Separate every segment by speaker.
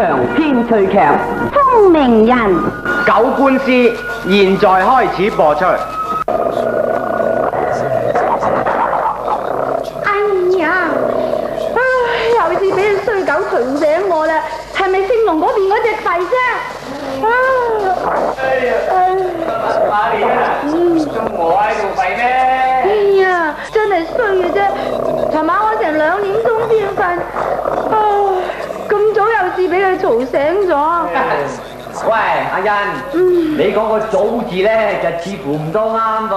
Speaker 1: 長篇趣劇《
Speaker 2: 聰明人》
Speaker 3: 狗官司現在開始播出。
Speaker 2: 哎呀，又是俾隻衰狗嘈醒我啦！係咪聖龍嗰邊嗰隻吠啫？
Speaker 3: 瑪麗啊，仲我喺度吠咩？
Speaker 2: 哎呀，真係衰嘅啫！尋晚我成2點鐘先瞓，咁早又是俾佢嘈醒咗。
Speaker 1: 喂，阿欣，你講個早字咧就似乎唔多啱噃。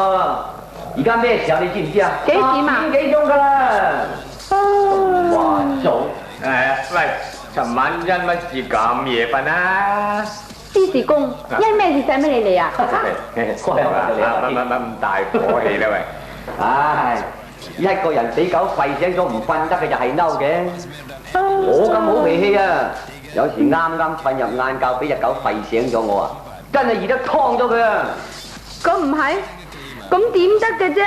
Speaker 1: 而家咩時候你知唔知啊？
Speaker 2: 幾點啊
Speaker 1: 10點幾鐘㗎啦。哇，早！
Speaker 3: 喂，尋晚因乜事咁夜瞓啊？
Speaker 2: 私事公，因咩事使乜你嚟啊？
Speaker 3: 乜咁大火氣啦喂！
Speaker 1: 唉，一個人俾狗吠醒咗唔瞓得嘅就係嬲嘅。我咁好脾氣啊！有時啱啱瞓入晏覺，俾隻狗吠醒咗我啊，真係熱得燙咗佢啊！
Speaker 2: 咁唔係，咁點得嘅啫？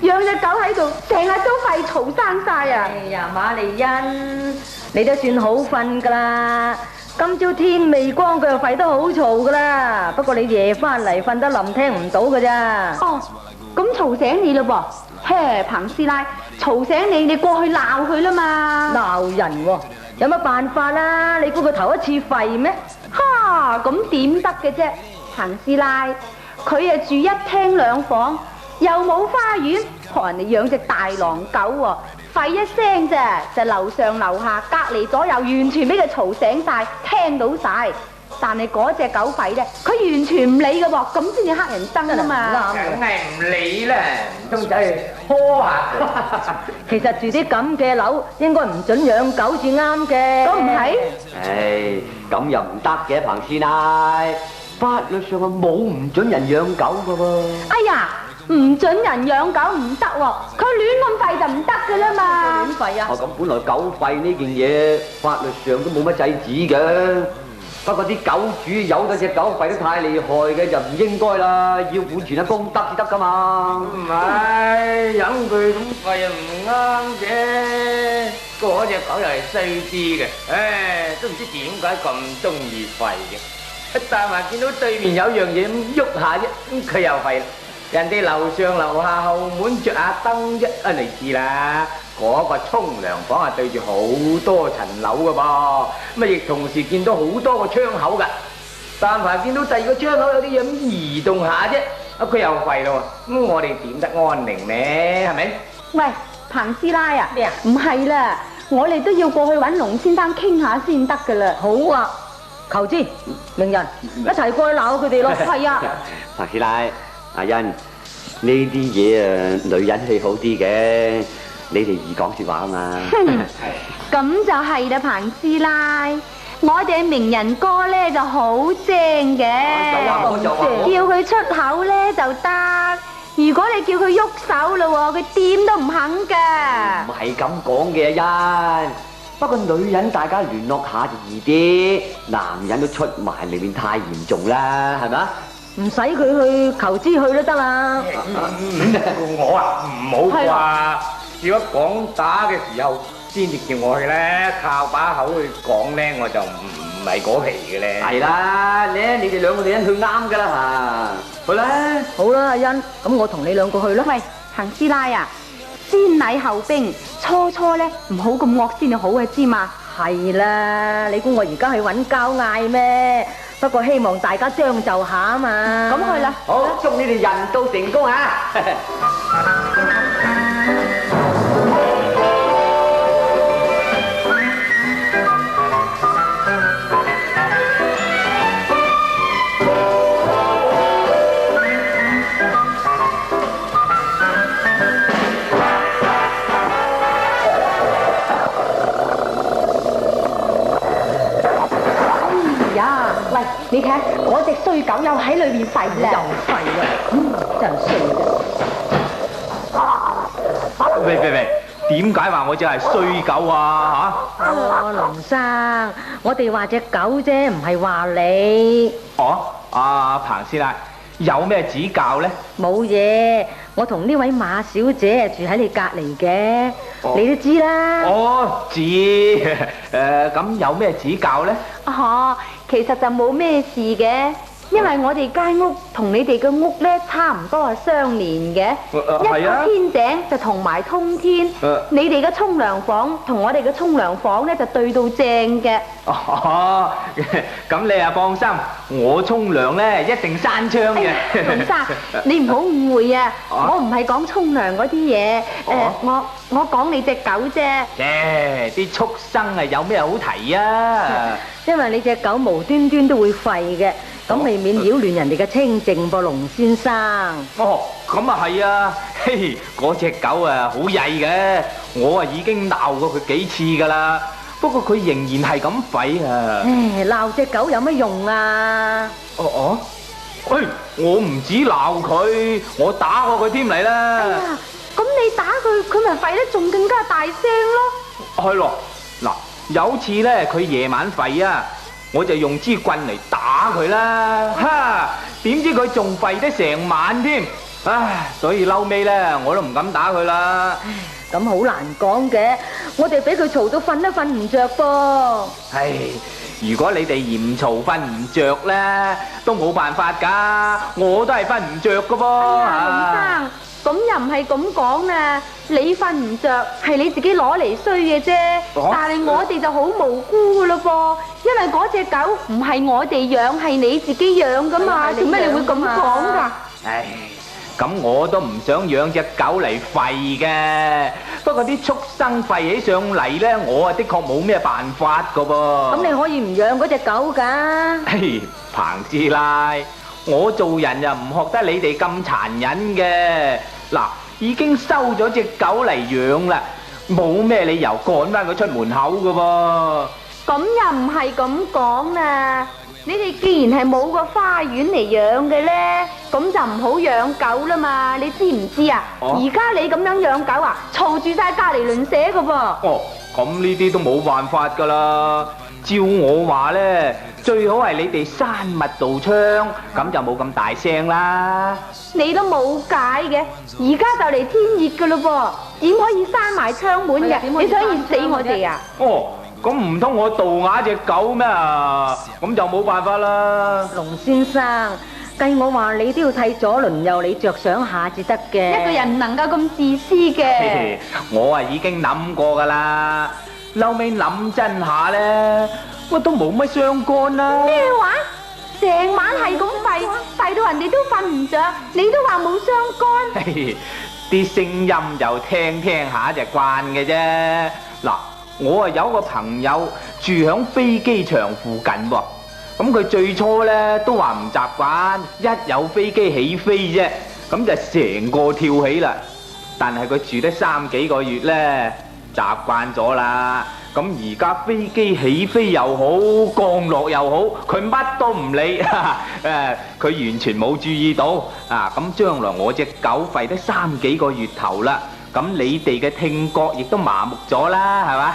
Speaker 2: 養隻狗喺度，成日都吠嘈生晒啊！
Speaker 4: 哎呀，瑪麗欣，你都算好瞓噶啦。今朝天未光，佢又吠得好嘈噶啦。不過你夜翻嚟瞓得冧，聽唔到噶咋。
Speaker 2: 哦，咁嘈醒你嘞噃？嘿，彭師奶，嘈醒你，你過去鬧佢啦嘛！
Speaker 4: 鬧人喎，有乜辦法啦？你估佢頭一次吠咩？
Speaker 2: 哈，咁點得嘅啫？彭師奶，佢啊住1廳2房，又冇花園，學人哋養隻大狼狗喎，吠一聲咋，就樓上樓下隔離左右完全俾佢嘈醒晒，聽到晒。但係嗰隻狗吠咧，佢完全唔理嘅喎，咁先至黑人憎啊嘛。
Speaker 3: 梗係唔理啦，唔通仔去呵下？
Speaker 4: 其實住啲咁嘅樓，應該唔准養狗至啱嘅。
Speaker 2: 咁唔係？
Speaker 1: 唉，咁又唔得嘅，彭師奶，法律上係冇唔准人養狗嘅喎。
Speaker 2: 哎呀，唔准人養狗唔得喎，佢亂咁吠就唔得嘅啦嘛。
Speaker 4: 亂吠啊！
Speaker 1: 咁本來狗吠呢件嘢，法律上都冇乜制止嘅。不過啲狗主有咗隻狗吠得太厲害嘅，就唔應該啦，要換全下公德至得噶嘛。
Speaker 3: 唔係，忍佢咁吠又唔啱嘅。嗰隻狗又係衰啲嘅，唉，都唔知點解咁中意吠嘅。但係見到對面有樣嘢咁喐下啫，佢又吠啦。人哋樓上樓下後門着下燈啫，你知啦。嗰個沖涼房係對住好多層樓噶噃，咁亦同時見到好多個窗口噶。但凡見到第二個窗口有啲嘢咁移動下啫，佢又吠咯。咁我哋點得安寧呢？係咪？
Speaker 2: 喂，彭師奶啊，
Speaker 4: 咩啊？
Speaker 2: 唔係啦，我哋都要過去揾龍先生傾下先得噶啦。
Speaker 4: 好啊，求知名人一齊過去鬧佢哋咯。
Speaker 2: 係啊，
Speaker 1: 彭師奶，阿欣，呢啲嘢女人氣好啲嘅。你哋易講説話啊嘛，
Speaker 2: 咁就係啦，彭師奶，我哋名人哥咧就好正嘅，叫佢出口咧就得。如果你叫佢喐手咯，佢點都唔肯噶。
Speaker 1: 唔係咁講嘅，阿欣。不過女人大家聯絡下就易啲，男人都出埋嚟面太嚴重啦，係咪啊？
Speaker 4: 唔使佢去求知去都得啦。
Speaker 3: 我啊唔好啩。如果講打嘅時候先至叫我去咧，靠把口去講咧，我就唔係嗰皮嘅咧。係
Speaker 1: 啦，你哋兩個女人去啱噶啦嚇。去啦，
Speaker 4: 好啦，阿欣，咁我同你兩個去啦。
Speaker 2: 喂，彭師奶啊，先禮後兵，初咧唔好咁惡先至好嘅，知嘛？
Speaker 4: 係啦，你估我而家去揾交嗌咩？不過希望大家將就下啊嘛。
Speaker 2: 咁去啦。
Speaker 1: 好，祝你哋人到成功啊！
Speaker 2: 你睇下嗰隻衰狗又喺裏邊吠啦，
Speaker 4: 又吠啦，真係衰嘅。
Speaker 3: 喂，點解話我只係衰狗啊？嚇！
Speaker 4: 龍生，我哋話隻狗啫，唔係話你。
Speaker 3: 哦，阿彭師奶，有咩指教呢？
Speaker 4: 冇嘢，我同呢位馬小姐住喺你隔離嘅，你都知啦。
Speaker 3: 哦，知。咁有咩指教呢？
Speaker 2: 其實就冇咩事嘅，因為我哋間屋同你哋嘅屋咧差唔多係相連嘅，一個天井就同埋通天。你哋嘅沖涼房同我哋嘅沖涼房咧就對到正嘅。
Speaker 3: 哦，咁你啊放心，我沖涼咧一定閂窗嘅。
Speaker 2: 龍生，你唔好誤會啊！我唔係講沖涼嗰啲嘢，我講你隻狗啫。
Speaker 3: 啲畜生啊有咩好提啊？
Speaker 4: 因為你隻狗無端端都會吠嘅，咁未免擾亂人哋嘅清靜噃，龍先生。
Speaker 3: 哦，咁啊係啊，嘿，嗰隻狗啊好曳嘅，我啊已經鬧過佢幾次噶啦，不過佢仍然係咁吠啊。
Speaker 4: 唉，鬧隻狗有乜用啊？
Speaker 3: 我唔止鬧佢，我打過佢添嚟啦。
Speaker 2: 哎呀，咁你打佢，佢咪吠得仲更加大聲咯。
Speaker 3: 係咯，嗱，有次咧佢夜晚吠啊，我就用支棍嚟打佢啦，哈！點知佢仲吠得成晚添，唉，所以嬲尾咧我都唔敢打佢啦。
Speaker 4: 咁好難講嘅，我哋俾佢嘈到瞓都瞓唔着噃。
Speaker 3: 唉，如果你哋嫌嘈瞓唔着咧，都冇辦法噶，我都係瞓唔着噶噃。
Speaker 2: 龍生，咁又唔係咁講啊！你瞓唔着係你自己攞嚟衰嘅啫，但係我哋就好無辜噶咯噃，因為嗰隻狗唔係我哋養，係你自己養噶嘛，做咩你會咁講噶？
Speaker 3: 唉，咁我都唔想養隻狗嚟吠嘅，不過啲畜生吠起上嚟咧，我啊的確冇咩辦法噶噃。
Speaker 4: 咁你可以唔養嗰隻狗噶？
Speaker 3: 嘿，彭師奶，我做人又唔學得你哋咁殘忍嘅。嗱，已經收咗隻狗嚟養啦，冇咩理由趕翻佢出門口噶噃。
Speaker 2: 咁又唔係咁講啦，你哋既然係冇個花園嚟養嘅咧，咁就唔好養狗啦嘛，你知唔知啊？而家你咁樣養狗啊，嘈住晒隔離鄰舍噶噃。
Speaker 3: 咁呢啲都冇辦法噶啦。照我話呢，最好係你哋閂密道窗，咁就冇咁大聲啦。
Speaker 2: 你都冇解嘅，而家就嚟天熱噶咯噃，點可以閂埋窗門嘅？你想熱死我哋啊？
Speaker 3: 咁唔通我盜啞隻狗咩？咁就冇辦法啦。
Speaker 4: 龍先生，計我話你都要替左鄰右里着想下至得嘅。
Speaker 2: 一個人唔能夠咁自私嘅。
Speaker 3: 我啊已經諗過噶啦。後尾諗真下咧，我都冇乜相干啦。
Speaker 2: 咩話？成晚係咁吠到人哋都瞓唔着，你都話冇相干？
Speaker 3: 啲聲音就聽下就慣嘅啫。嗱，我啊有個朋友住響飛機場附近喎，咁佢最初咧都話唔習慣，一有飛機起飛啫，咁就成個跳起啦。但係佢住得3幾個月咧，習慣咗啦，咁而家飛機起飛又好，降落又好，佢乜都唔理，佢完全冇注意到啊！咁將來我隻狗吠得3幾個月頭啦，咁你哋嘅聽覺亦都麻木咗啦，係嘛？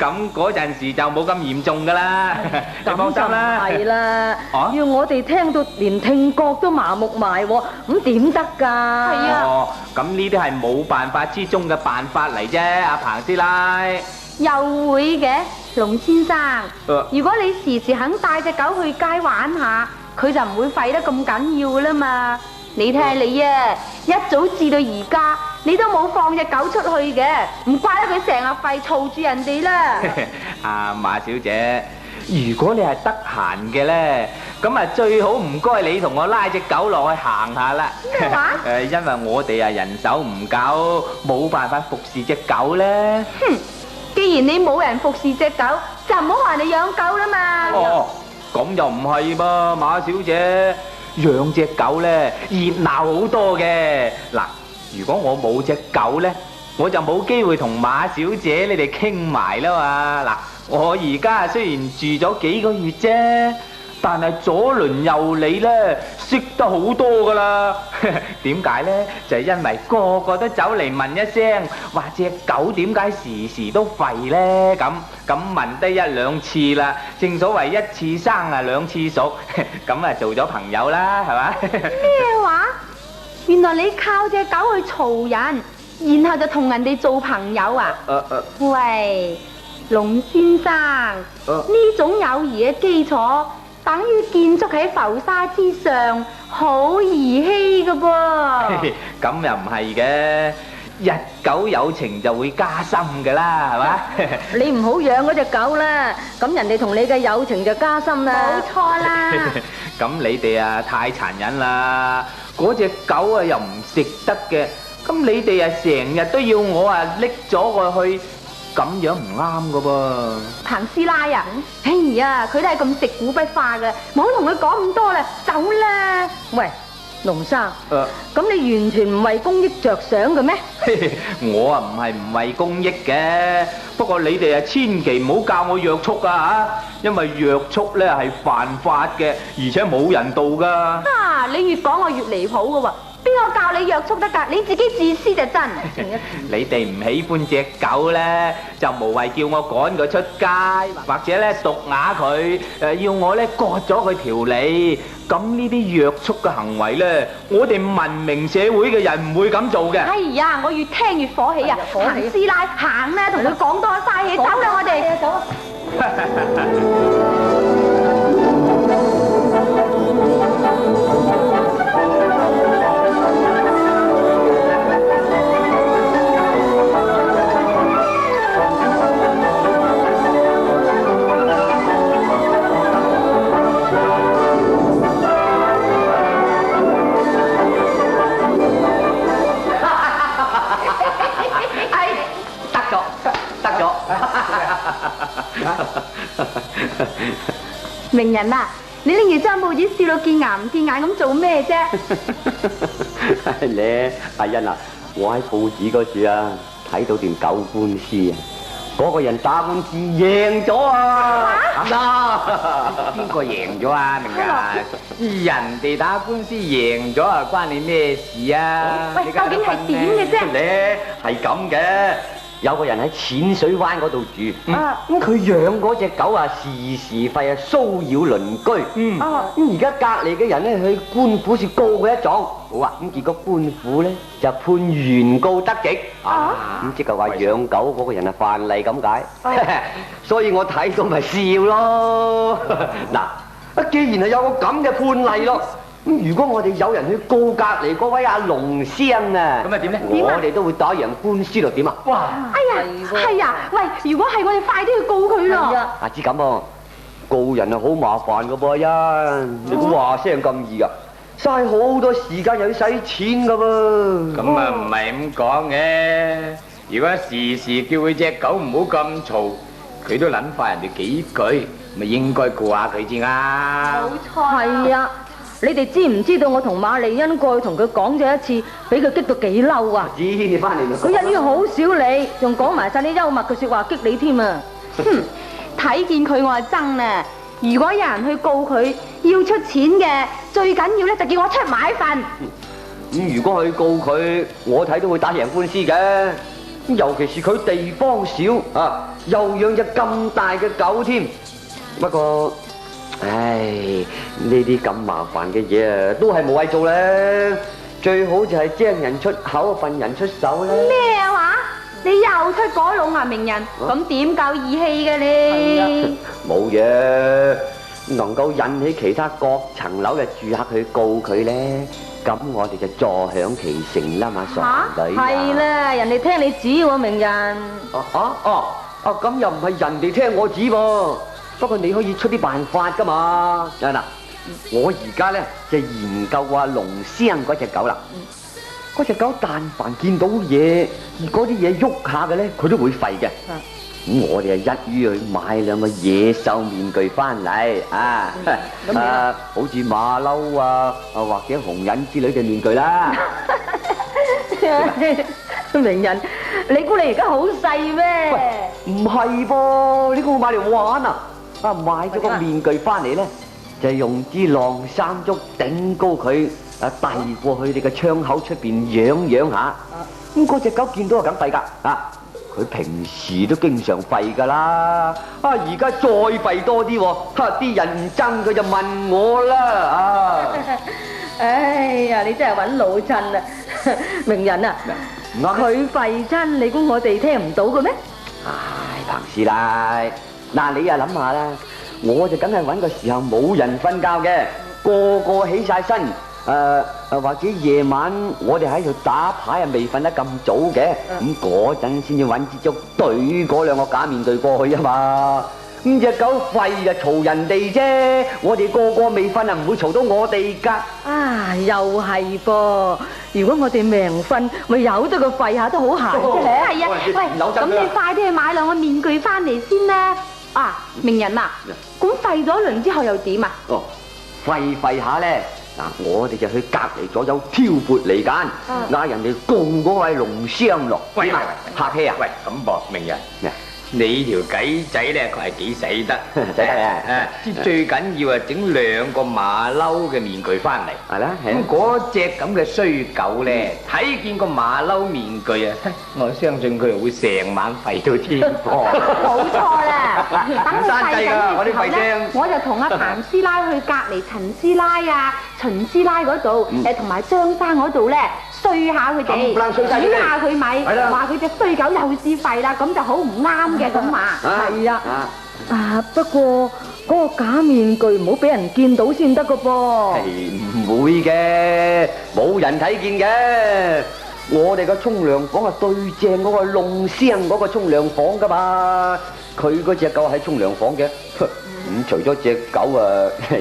Speaker 3: 咁嗰陣時就冇咁嚴重噶啦，你放心啦。
Speaker 4: 係啦，要我哋聽到連聽覺都麻木埋，咁點得㗎？係
Speaker 2: 啊。
Speaker 3: 咁呢啲係冇辦法之中嘅辦法嚟啫，阿彭師奶。
Speaker 2: 又會嘅，龍先生。如果你時時肯帶隻狗去街玩下，佢就唔會吠得咁緊要噶啦嘛。你睇下你啊，一早至到而家，你都冇放隻狗出去嘅，唔怪得佢成日吠嘈住人哋啦。
Speaker 3: 阿馬小姐，如果你係得閒嘅咧，咁啊最好唔該你同我拉隻狗落去行下啦。
Speaker 2: 咩話？
Speaker 3: 因為我哋啊人手唔夠，冇辦法服侍隻狗咧。
Speaker 2: 哼！既然你冇人服侍隻狗，就唔好話你養狗啦嘛。
Speaker 3: 咁又唔係噃，馬小姐，養隻狗咧熱鬧好多嘅。嗱，如果我冇隻狗咧，我就冇機會同馬小姐你哋傾埋啦嘛。嗱，我而家雖然住咗幾個月啫，但係左鄰右里咧識得好多噶啦。點解咧？就係因為個個都走嚟問一聲，話隻狗點解時時都吠咧？咁問得一兩次啦，正所謂一次生啊兩次熟，咁啊做咗朋友啦，係嘛？
Speaker 2: 咩話？原來你靠隻狗去嘈人，然後就同人哋做朋友啊？喂，龍先生，呢種友誼嘅基礎等於建築喺浮沙之上，好兒戲噶噃。
Speaker 3: 咁又唔係嘅，日久有情就會加深噶啦，係嘛？
Speaker 4: 你唔好養嗰隻狗啦，咁人哋同你嘅友情就加深啦。
Speaker 2: 冇錯啦。
Speaker 3: 咁你哋啊太殘忍啦！嗰隻狗啊又唔食得嘅，咁你哋啊成日都要我啊拎咗佢去，咁樣唔啱噶噃。
Speaker 2: 彭師奶啊，哎呀，佢都係咁食古不化嘅，唔好同佢講咁多啦，走啦。
Speaker 4: 喂，龍生，咁你完全唔為公益着想嘅咩？
Speaker 3: 我啊唔係唔為公益嘅，不過你哋啊千祈唔好教我約束啊嚇，因為約束咧係犯法嘅，而且冇人道噶。
Speaker 2: 啊，你越講我越離譜嘅喎，邊個教你約束得㗎？你自己自私就真。
Speaker 3: 你哋唔喜歡隻狗咧，就無謂叫我趕佢出街，或者咧毒啞佢，要我咧割咗佢條脷。咁呢啲約束嘅行為咧，我哋文明社會嘅人唔會咁做嘅。
Speaker 2: 哎呀，我越聽越火起啊！彭師奶行啦，同佢講多嘥氣，走啦我哋。走啊！名人啊，你拎住張報紙笑到見牙唔見眼咁做咩啫？
Speaker 1: 你阿欣啊，我喺報紙嗰處啊睇到段狗官司啊，嗰個人打官司贏咗啊！
Speaker 3: 邊個贏咗啊？明人哋打官司贏咗啊，關你咩事啊？
Speaker 2: 喂，究竟係點嘅啫？
Speaker 1: 咧係咁嘅。有個人喺淺水灣嗰度住，咁佢養嗰隻狗啊，時時吠啊，騷擾鄰居。咁而家隔離嘅人咧去官府處告佢一狀，好啊，咁結果官府咧就判原告得直，咁即係話養狗嗰個人係犯例咁解。所以我睇到咪笑咯。嗱，既然係有個咁嘅判例咯。咁如果我哋有人去告隔離嗰位阿龍生啊，
Speaker 3: 咁啊點咧？
Speaker 1: 我哋都會打贏官司咯，點啊？
Speaker 2: 哇！哎呀，係啊！喂，如果係我哋快啲去告佢咯。
Speaker 1: 阿知咁喎，告人啊好麻煩噶噃，你估話聲咁易噶？嘥好多時間又要使錢噶噃。
Speaker 3: 咁啊唔係咁講嘅，如果時時叫佢隻狗唔好咁嘈，佢都撚快人哋幾句，咪應該告下佢至啱。
Speaker 2: 冇錯。
Speaker 4: 係啊。你哋知唔知道我同瑪麗欣過去同佢講咗一次，俾佢激到幾嬲啊！
Speaker 1: 知你翻嚟
Speaker 4: 佢一於好少理，仲講埋晒啲幽默嘅説話激你添啊！
Speaker 2: 哼，睇見佢我就憎啦！如果有人去告佢要出錢嘅，最緊要咧就叫我出埋份。
Speaker 1: 咁如果去告佢，我睇都會打贏官司嘅。尤其是佢地方少啊，又養隻咁大嘅狗添。不過，唉，呢啲咁麻煩嘅嘢啊，都係無謂做咧。最好就係精人出口，笨人出手咧。
Speaker 2: 咩話？你又出果籠啊，名人？咁點夠義氣嘅你？
Speaker 1: 冇嘢，能夠引起其他各層樓嘅住客去告佢咧，咁我哋就坐享其成啦嘛，傻女。
Speaker 4: 係啦，人哋聽你指喎，名人。
Speaker 1: 咁又唔係人哋聽我指喎。不過你可以出啲辦法噶嘛？嗱，我而家咧就研究阿龍生嗰隻狗啦。嗰隻狗但凡見到嘢，而嗰啲嘢喐下嘅咧，佢都會吠嘅。咁我哋啊一於去買兩個野獸面具翻嚟啊！好似馬騮啊，或者紅人之類嘅面具啦。
Speaker 4: 名人，你估你而家好細咩？
Speaker 1: 唔係噃，你估我買嚟玩啊？買咗個面具翻嚟咧，就係用支晾衫竹頂高佢，遞過去你嘅窗口出邊養下。咁嗰隻狗見到就梗吠㗎啊！佢平時都經常吠㗎啦，而家再吠多啲喎，啲人唔憎佢就問我啦啊！
Speaker 4: 哎呀，你真係揾老襯啊！名人啊，佢吠親，你估我哋聽唔到嘅咩？
Speaker 1: 唉，彭師奶，嗱你啊諗下啦，我就梗係揾個時候冇人瞓覺嘅，個個起晒身。或者夜晚我哋喺度打牌未瞓得咁早嘅，咁嗰陣先至揾支竹對嗰兩個假面具過去啊嘛。咁隻狗吠就嘈人哋啫，我哋個個未瞓唔會嘈到我哋㗎。
Speaker 4: 啊，又係噃！如果我哋命瞓，咪由得佢吠下都好閒啫。
Speaker 2: 係啊，喂，咁你快啲去買兩個面具翻嚟先啦。啊，名人啊，咁吠咗一輪之後又點啊？
Speaker 1: 哦，吠下咧。嗱，我哋就去隔離左右挑撥離間，嗌人哋告嗰位龍雙落。
Speaker 3: 喂，
Speaker 1: 客氣啊！
Speaker 3: 喂，咁噃，名人，你條計仔咧，佢係幾使得？
Speaker 1: 使得啊！
Speaker 3: 最緊要係整兩個馬騮嘅面具翻嚟。
Speaker 1: 係啦，
Speaker 3: 咁嗰隻咁嘅衰狗咧，睇見個馬騮面具啊，我相信佢會成晚吠到天光。
Speaker 2: 冇錯啦，等佢吠緊嘅時候咧，
Speaker 1: 聲
Speaker 2: 我就同阿彭師奶去隔離陳師奶啊、秦師奶嗰度，同埋張生嗰度咧。衰下佢哋，指下佢咪，話佢隻衰狗又試吠啦，咁就好唔啱嘅咁話。
Speaker 4: 係啊，不過嗰個假面具唔好俾人見到先得噶噃。
Speaker 1: 係唔會嘅，冇人睇見嘅。我哋個沖涼房係對正嗰個弄聲嗰個沖涼房噶嘛，佢嗰隻狗喺沖涼房嘅。咁除咗隻狗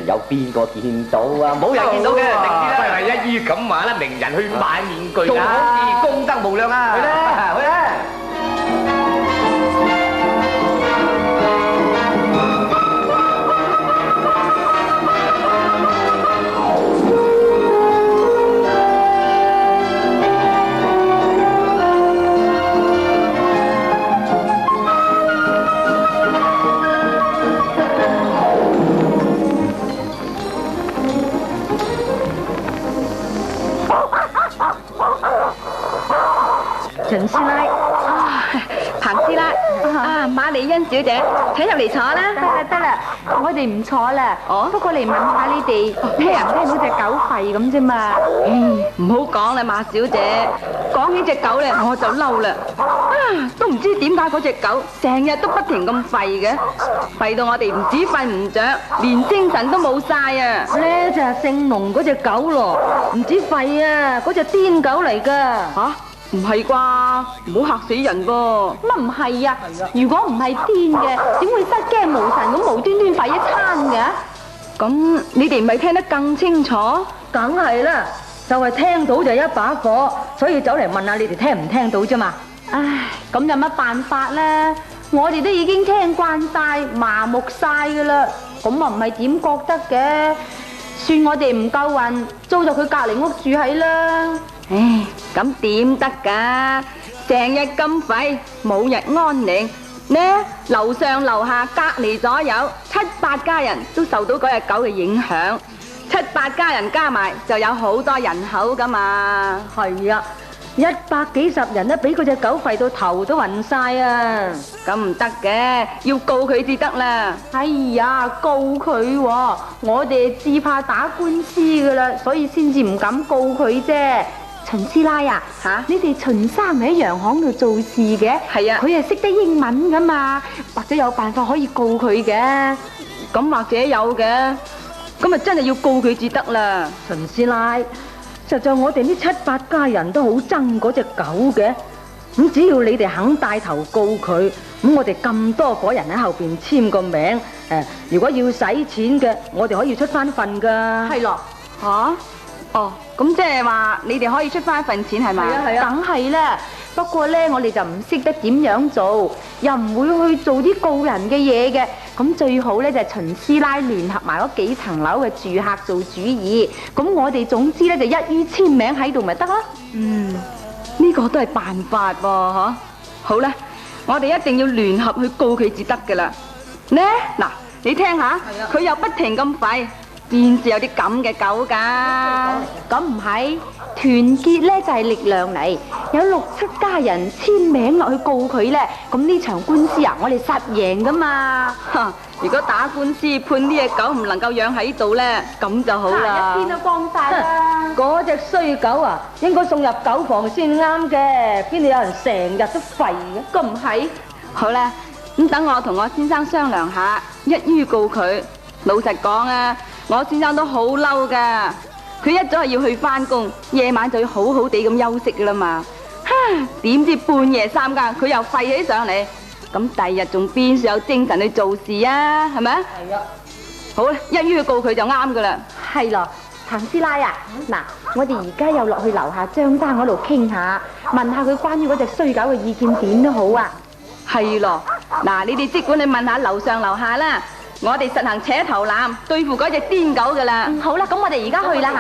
Speaker 1: 有邊個見到啊？冇人見到嘅，定啲啦。
Speaker 3: 係一於咁話啦，名人去買面具，
Speaker 1: 仲好似功德無量啊！去啦，去啦！
Speaker 2: 陳師奶，彭師奶，馬麗欣小姐，請入嚟坐啦。得啦，我哋唔坐啦。不過嚟問下你哋，聽唔聽到隻狗吠咁啫嘛？
Speaker 5: 唔好講啦，馬小姐。講起隻狗咧，我就嬲啦。都唔知點解嗰隻狗成日都不停咁吠嘅，吠到我哋唔止瞓唔着，連精神都冇晒啊！
Speaker 4: 呢就係姓龍嗰隻狗咯，唔止吠啊，嗰隻癲狗嚟噶。
Speaker 5: 吓？唔係啩？唔好嚇死人噃！
Speaker 2: 乜唔係啊？如果唔係癲嘅，點會失驚無神咁無端端吠一餐嘅？
Speaker 5: 咁你哋唔係聽得更清楚？
Speaker 4: 梗係啦，就係聽到就一把火，所以走嚟問下你哋聽唔聽到啫嘛。
Speaker 2: 唉，咁有乜辦法咧？我哋都已經聽慣晒、麻木晒噶啦，咁啊唔係點覺得嘅？算我哋唔夠運，租咗佢隔離屋住喺啦。
Speaker 5: 唉，咁點得㗎？成日咁吠，冇日安寧。呢，樓上樓下隔離左右7、8家人都受到嗰隻狗嘅影響，7、8家人加埋就有好多人口㗎嘛。
Speaker 4: 係啊，100幾十人都俾嗰隻狗吠到頭都暈晒啊！
Speaker 5: 咁唔得嘅，要告佢至得啦。
Speaker 2: 哎呀，告佢喎，我哋至怕打官司㗎啦，所以先至唔敢告佢啫。秦師奶啊，你哋秦生咪喺洋行度做事嘅？
Speaker 5: 係啊，
Speaker 2: 佢係識得英文噶嘛，或者有辦法可以告佢嘅。
Speaker 5: 咁或者有嘅，咁啊真係要告佢至得啦。
Speaker 4: 秦師奶，實在我哋呢7、8家人都好憎嗰隻狗嘅，咁只要你哋肯帶頭告佢，咁我哋咁多伙人喺後邊簽個名，如果要使錢嘅，我哋可以出翻份噶。
Speaker 2: 係咯，
Speaker 5: 哦，咁即係話你哋可以出翻一份錢係咪？
Speaker 2: 係啊，梗係啦。不過呢，我哋就唔識得點樣做，又唔會去做啲告人嘅嘢嘅。咁最好呢，就係秦師奶聯合埋嗰幾層樓嘅住客做主意。咁我哋總之呢，就一於簽名喺度咪得咯。
Speaker 5: 呢個都係辦法喎，嗬。好啦，我哋一定要聯合去告佢至得噶啦。呢，嗱，你聽下，佢又不停咁吠。邊至有啲咁嘅狗㗎？
Speaker 2: 咁唔係，團結咧就係力量嚟。有6、7家人簽名落去告佢咧，咁呢場官司啊，我哋實贏噶嘛。
Speaker 5: 如果打官司判呢隻狗唔能夠養喺度咧，咁就好啦。
Speaker 2: 一天都光晒啦。
Speaker 4: 嗰隻衰狗啊，應該送入狗房先啱嘅，邊度有人成日都吠嘅？
Speaker 2: 咁唔係，
Speaker 5: 好啦，咁等我同我先生商量下，一於告佢。老實講啊，我先生都好嬲噶，佢一早係要去翻工，夜晚就要好好地咁休息噶啦嘛。點知半夜3更佢又吠起上嚟，咁第二日仲邊有精神去做事啊？係咪？係啊。好啦，一於告佢就啱噶啦。
Speaker 2: 係咯，彭師奶啊，嗱，我哋而家又落去樓下張生嗰度傾下，問下佢關於嗰隻衰狗嘅意見點都好啊。
Speaker 5: 係咯，嗱，你哋即管你問下樓上樓下啦。我哋實行扯頭纜對付嗰隻癲狗噶啦。
Speaker 2: 好啦，咁我哋而家去啦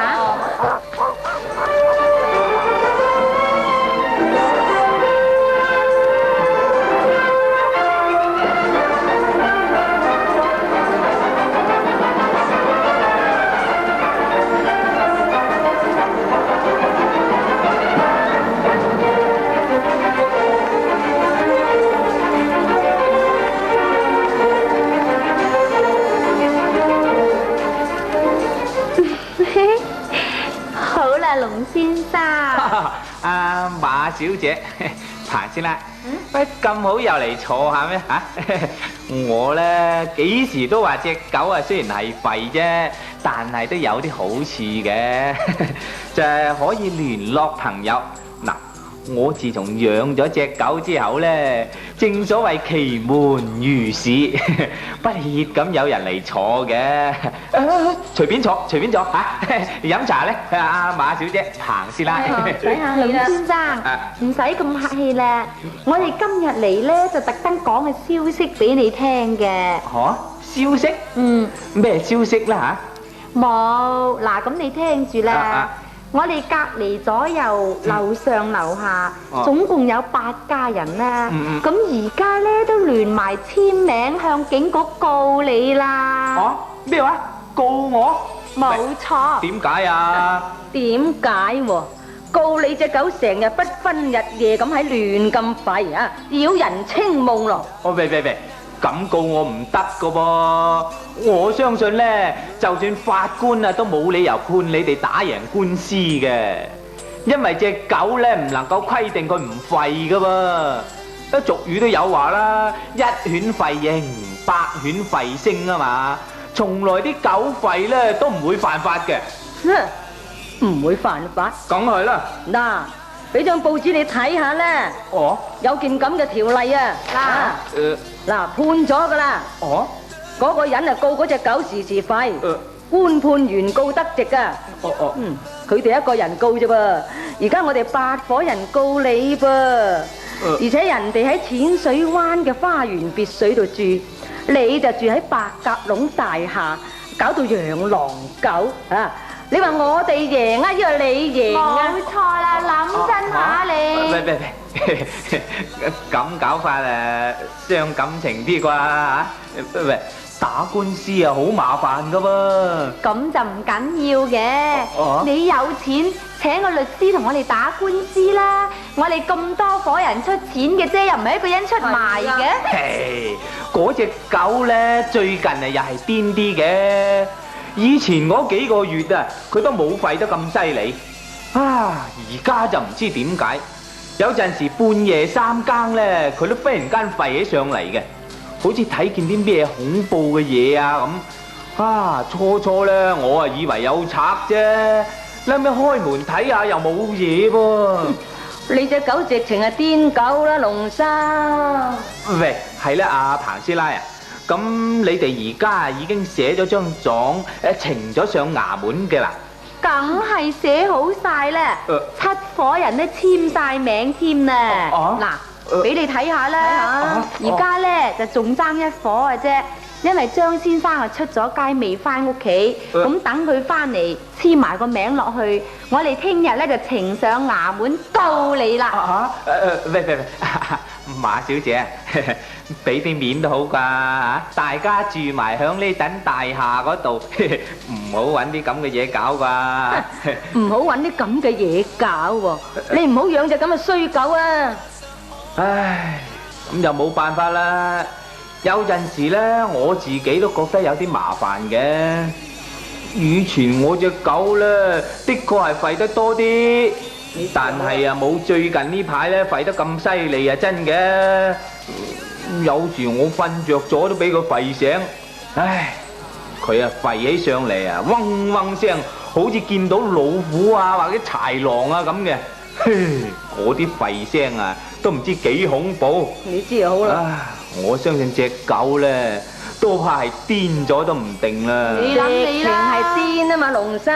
Speaker 2: 龍先生，
Speaker 3: 阿馬小姐，彭師奶，喂，咁好又嚟坐下咩？嚇，我呢幾時都話隻狗啊，雖然係廢啫，但係都有啲好處嘅，就係可以聯絡朋友。嗱，我自從養咗隻狗之後呢，正所謂奇門如市，不歇咁有人嚟坐嘅。隨便坐，隨便坐嚇。飲茶呢，阿馬小姐、彭師奶。
Speaker 2: 睇下龍先生，唔使咁客氣啦。我哋今日嚟呢，就特登講個消息俾你聽嘅。
Speaker 3: 嚇？消息？咩消息啦嚇？
Speaker 2: 冇，嗱咁你聽住啦。我哋隔離左右樓上樓下總共有8家人啦，咁而家咧都聯埋簽名向警局告你啦。
Speaker 3: 哦，咩話？告我？
Speaker 2: 冇錯。
Speaker 3: 點解啊？
Speaker 4: 點解喎？告你隻狗成日不分日夜咁喺亂咁吠啊，擾人清夢咯。
Speaker 3: 哦，喂，咁告我唔得噶噃！我相信呢，就算法官啊，都冇理由判你哋打贏官司嘅，因為隻狗呢唔能夠規定佢唔吠噶噃。俗語都有話啦，一犬吠應，百犬吠聲啊嘛。從來啲狗吠呢都唔會犯法嘅。
Speaker 4: 唔會犯法？
Speaker 3: 梗係啦。
Speaker 4: 嗱，俾張報紙你睇下啦。
Speaker 3: 哦，
Speaker 4: 有件咁嘅條例啊。嗱，判咗噶啦。哦，嗰個人啊告嗰隻狗時時吠，官判原告得直噶。佢哋一個人告啫噃，而家我哋8伙人告你噃，而且人哋喺淺水灣嘅花園別墅度住，你就住喺白鴿籠大廈，搞到養狼狗啊！你話我哋贏啊，因為你贏啊？
Speaker 2: 冇錯啦，諗真下你。
Speaker 3: 喂，咁搞法傷感情啲啩嚇？喂，打官司啊好麻煩噶噃。咁
Speaker 2: 就唔緊要嘅，你有錢請個律師同我哋打官司啦。我哋咁多伙人出錢嘅啫，又唔係一個人出賣嘅。
Speaker 3: 嗰隻狗咧最近啊又係癲啲嘅。以前嗰幾個月啊，佢都冇吠得咁犀利，而家就唔知點解，有陣時半夜3更咧，佢都忽然間吠起上嚟嘅，好似睇見啲咩恐怖嘅嘢啊咁。初咧我啊以為有賊啫，後尾開門睇下又冇嘢噃。
Speaker 4: 你隻狗直情係癲狗啦，龍生。
Speaker 3: 喂，係啦，阿彭師奶啊。咁你哋而家已經寫咗張狀，呈咗上衙門嘅啦？
Speaker 2: 梗係寫好晒啦，7伙人都簽晒名添啦。嗱，俾你睇下啦。而家咧就仲爭1伙嘅啫，因為張先生啊出咗街未翻屋企，咁等佢翻嚟簽埋個名落去，我哋聽日咧就呈上衙門告你啦。
Speaker 3: 喂，
Speaker 6: 馬小姐，俾啲面都好㗎嚇，大家住埋響呢等大廈嗰度，唔好揾啲咁嘅嘢搞啩。
Speaker 4: 唔好揾啲咁嘅嘢搞喎，你唔好養隻咁嘅衰狗啊！
Speaker 6: 唉，咁就冇辦法啦。有陣時呢，我自己都覺得有啲麻煩嘅。以前我隻狗呢，的確係吠得多啲，但係啊冇最近呢排呢吠得咁犀利啊，真嘅。有時我瞓着咗都俾佢吠醒，唉，佢啊吠起上嚟啊，嗡嗡聲，好似見到老虎啊或者豺狼啊咁嘅。嗰啲吠聲啊，都唔知幾恐怖。
Speaker 4: 你知就好啦。
Speaker 6: 我相信隻狗呢，都怕係癲咗都唔定啦。
Speaker 2: 你諗你啦，
Speaker 4: 係癲啊嘛，龍生。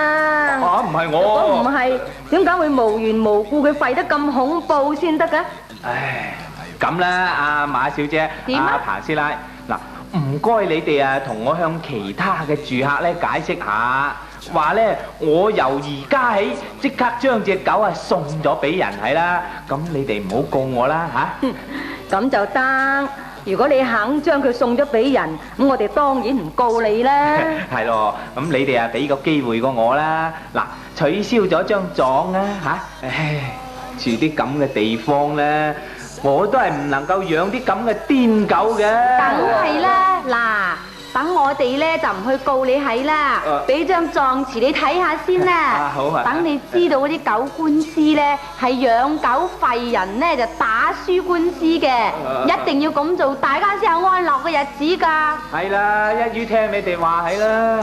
Speaker 6: 唔係
Speaker 4: 如果唔
Speaker 6: 我。
Speaker 4: 係，點解會無緣無故佢吠得咁恐怖先得㗎？
Speaker 6: 唉，咁啦，阿馬小姐，
Speaker 2: 點啊
Speaker 6: 阿彭師奶，嗱，唔該你哋啊，同我向其他嘅住客咧解釋下，話咧我由而家起即刻將隻狗啊送咗俾人係啦，咁你哋唔好告我啦嚇。
Speaker 4: 咁就得。如果你肯將佢送咗俾人，咁我哋當然唔告你啦。
Speaker 6: 係咯，咁你哋啊俾個機會過我啦，嗱，取消咗張狀啊嚇，唉，住啲咁嘅地方咧，我都係唔能夠養啲咁嘅癲狗嘅。
Speaker 2: 梗係啦，嗱，等我哋咧就唔去告你係啦，俾張狀詞你睇下先啦。
Speaker 6: 好啊。
Speaker 2: 等你知道嗰啲狗官司咧係養狗吠人咧就打輸官司嘅，一定要咁做，大家先有安樂嘅日子㗎。
Speaker 6: 係啦，一於聽你哋話係啦。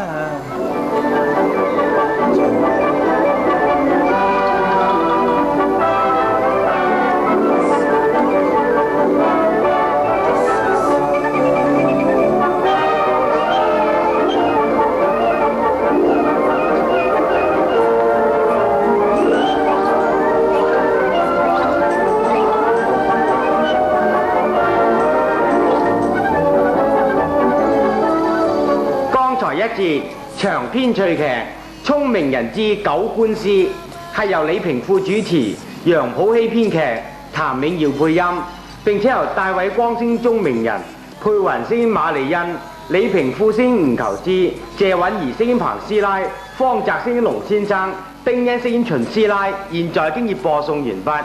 Speaker 7: 一節長篇趣劇《聰明人之狗官司》係由李平富主持，楊普希編劇，譚永耀配音，並且由戴偉光聲鐘鳴人，佩雲聲馬利恩，李平富聲吳求之，謝韻儀聲彭師奶，方澤聲龍先生，丁欣聲秦師奶。現在經已播送完畢。